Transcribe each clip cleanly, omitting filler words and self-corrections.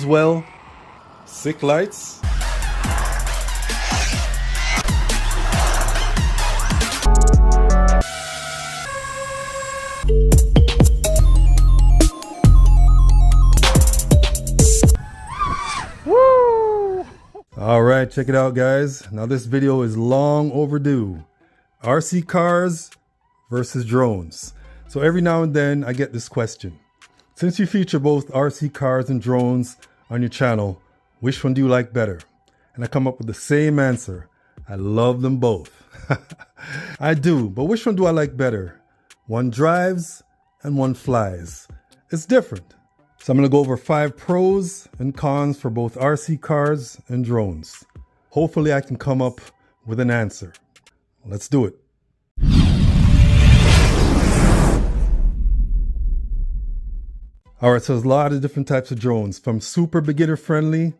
as well. Sick lights. Woo! All right, check it out, guys. Now this video is long overdue. RC cars versus drones. So every now and then I get this question. Since you feature both RC cars and drones on your channel, which one do you like better? And I come up with the same answer. I love them both. I do, but which one do I like better? One drives and one flies. It's different. So I'm going to go over 5 pros and cons for both RC cars and drones. Hopefully I can come up with an answer. Let's do it. All right, so there's a lot of different types of drones, from super beginner friendly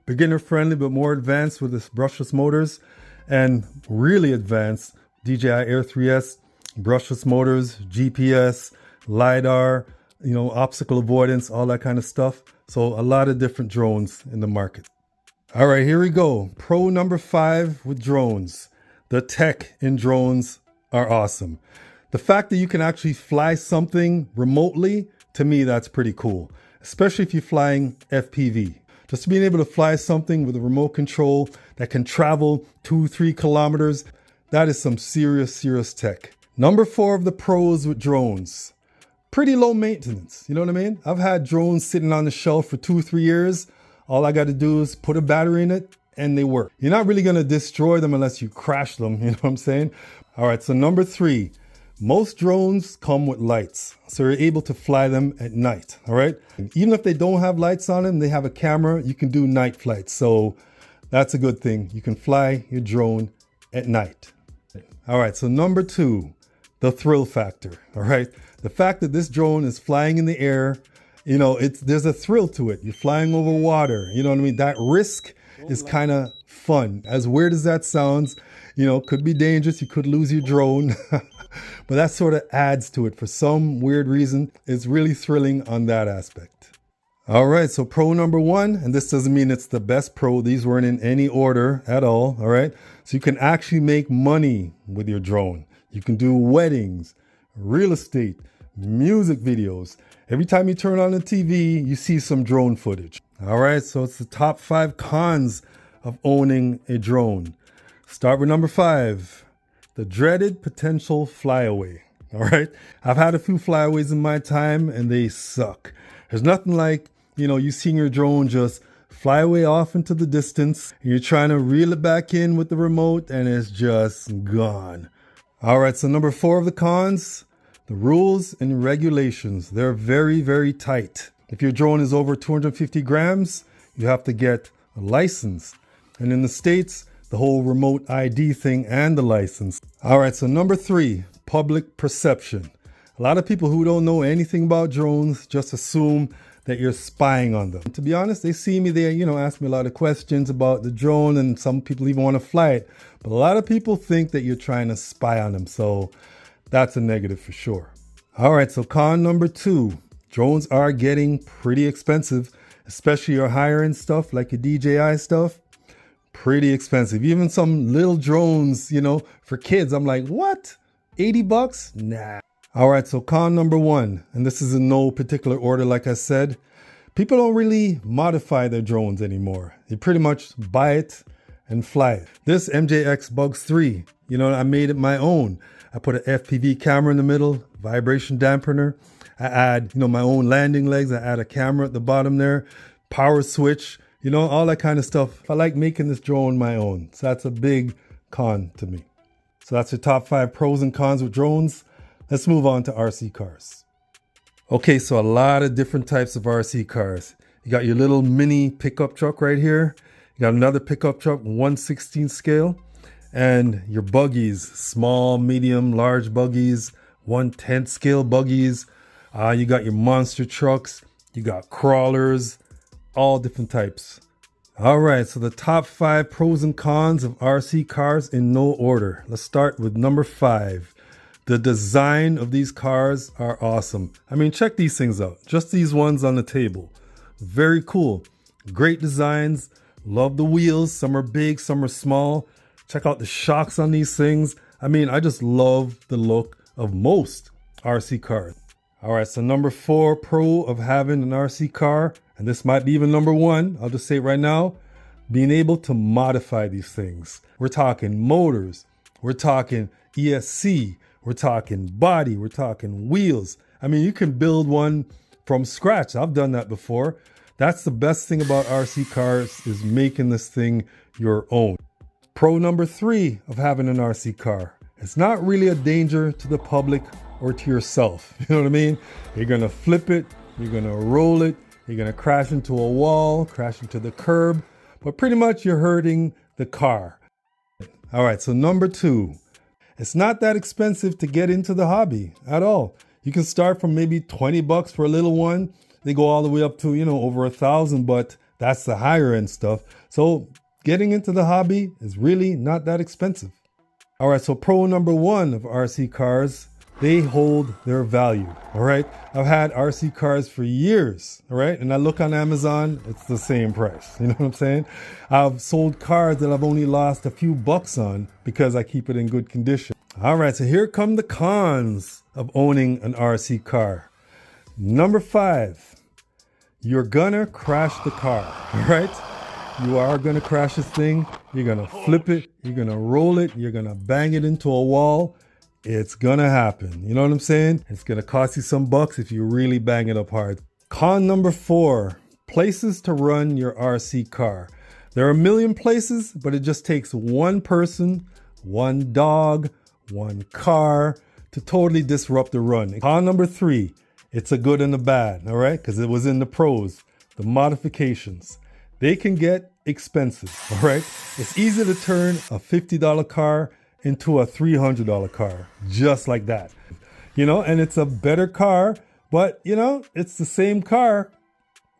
but more advanced with this brushless motors, and really advanced DJI Air 3S, brushless motors, GPS, LiDAR, obstacle avoidance, all that kind of stuff. So a lot of different drones in the market. All right, here we go. Pro number 5 with drones. The tech in drones are awesome. The fact that you can actually fly something remotely, to me, that's pretty cool, especially if you're flying FPV. Just being able to fly something with a remote control that can travel 2-3 kilometers, that is some serious tech. Number 4 of the pros with drones. Pretty low maintenance, you know what I mean? I've had drones sitting on the shelf for 2-3 years. All I got to do is put a battery in it and they work. You're not really going to destroy them unless you crash them, you know what I'm saying? All right, so number 3. Most drones come with lights, so you're able to fly them at night, all right? And even if they don't have lights on them, they have a camera, you can do night flights. So that's a good thing. You can fly your drone at night. All right, so number 2, the thrill factor, all right? The fact that this drone is flying in the air, there's a thrill to it. You're flying over water, you know what I mean? That risk is kind of fun. As weird as that sounds, could be dangerous. You could lose your drone. But that sort of adds to it for some weird reason. It's really thrilling on that aspect. All right, so pro number 1, and this doesn't mean it's the best pro. These weren't in any order at all, all right? So you can actually make money with your drone. You can do weddings, real estate, music videos. Every time you turn on the TV, you see some drone footage. All right, so it's the top 5 cons of owning a drone. Start with number 5. The dreaded potential flyaway, all right? I've had a few flyaways in my time and they suck. There's nothing like, you seeing your drone just fly away off into the distance. And you're trying to reel it back in with the remote and it's just gone. All right, so number 4 of the cons, the rules and regulations. They're very tight. If your drone is over 250 grams, you have to get a license. And in the States, the whole remote ID thing and the license. All right, so number 3, public perception. A lot of people who don't know anything about drones just assume that you're spying on them. To be honest, they see me there, ask me a lot of questions about the drone, and some people even want to fly it. But a lot of people think that you're trying to spy on them, so that's a negative for sure. All right, so con number 2, drones are getting pretty expensive, especially your higher end stuff like your DJI stuff. Pretty expensive. Even some little drones, for kids. I'm like, what? 80 bucks? Nah. All right, so con number 1, and this is in no particular order, like I said. People don't really modify their drones anymore. They pretty much buy it and fly it. This MJX Bugs 3, I made it my own. I put an FPV camera in the middle, vibration dampener. I add, my own landing legs. I add a camera at the bottom there, power switch. All that kind of stuff. I like making this drone my own. So that's a big con to me. So that's your top 5 pros and cons with drones. Let's move on to RC cars. Okay, so a lot of different types of RC cars. You got your little mini pickup truck right here. You got another pickup truck, 1/16 scale. And your buggies, small, medium, large buggies, 1/10 scale buggies. You got your monster trucks. You got crawlers. All different types. All right, so the top 5 pros and cons of RC cars in no order. Let's start with number 5. The design of these cars are awesome. I mean, check these things out. Just these ones on the table. Very cool. Great designs. Love the wheels. Some are big, some are small. Check out the shocks on these things. I mean, I just love the look of most RC cars. All right, so number 4 pro of having an RC car, and this might be even number 1, I'll just say it right now, being able to modify these things. We're talking motors, we're talking ESC, we're talking body, we're talking wheels. I mean, you can build one from scratch. I've done that before. That's the best thing about RC cars, is making this thing your own. Pro number 3 of having an RC car. It's not really a danger to the public or to yourself. You know what I mean? You're gonna flip it, you're gonna roll it, you're gonna crash into a wall, crash into the curb, but pretty much you're hurting the car. All right, so number 2. It's not that expensive to get into the hobby at all. You can start from maybe 20 bucks for a little one. They go all the way up to, you know, over 1,000, but that's the higher end stuff. So getting into the hobby is really not that expensive. All right, so pro number 1 of RC cars, they hold their value. All right, I've had RC cars for years. All right, and I look on Amazon, it's the same price. You know what I'm saying? I've sold cars that I've only lost a few bucks on because I keep it in good condition. All right, so here come the cons of owning an RC car. Number 5, you're gonna crash the car. All right, you are gonna crash this thing. You're gonna flip it, you're gonna roll it, you're gonna bang it into a wall. It's gonna happen. You know what I'm saying? It's gonna cost you some bucks if you really bang it up hard. Con number 4, places to run your RC car. There are a million places, but it just takes one person, one dog, one car to totally disrupt the run. Con number 3, it's a good and a bad, all right? Because it was in the pros, the modifications. They can get expensive, all right? It's easy to turn a $50 car into a $300 car, just like that. You know, and it's a better car, but you know, it's the same car,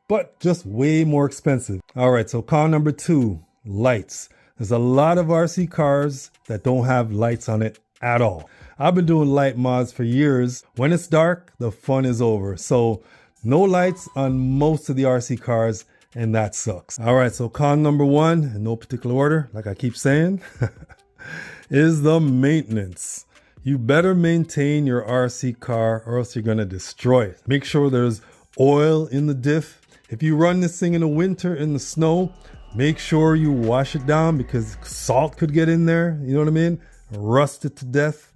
but just way more expensive. All right, so con number 2, lights. There's a lot of RC cars that don't have lights on it at all. I've been doing light mods for years. When it's dark, the fun is over. So no lights on most of the RC cars, and that sucks. All right, so con number 1, in no particular order, like I keep saying, is the maintenance. You better maintain your RC car or else you're gonna destroy it. Make sure there's oil in the diff. If you run this thing in the winter in the snow, make sure you wash it down because salt could get in there. You know what I mean? Rust it to death.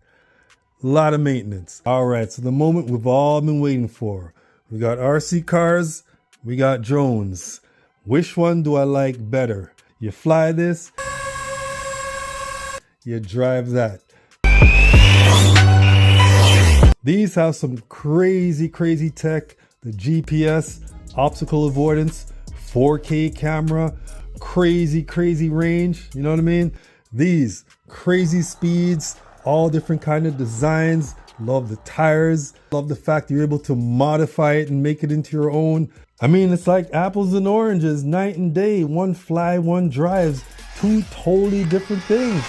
A lot of maintenance. All right, so the moment we've all been waiting for. We got RC cars, we got drones. Which one do I like better? You fly this, you drive that. These have some crazy tech. The GPS, obstacle avoidance, 4K camera, crazy range. You know what I mean? These crazy speeds, all different kind of designs. Love the tires. Love the fact you're able to modify it and make it into your own. I mean, it's like apples and oranges, night and day. One fly, one drives. 2 totally different things.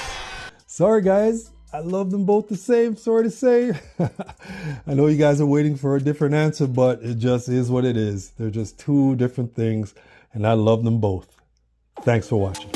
Sorry guys, I love them both the same, sorry to say. I know you guys are waiting for a different answer, but it just is what it is. They're just 2 different things, and I love them both. Thanks for watching.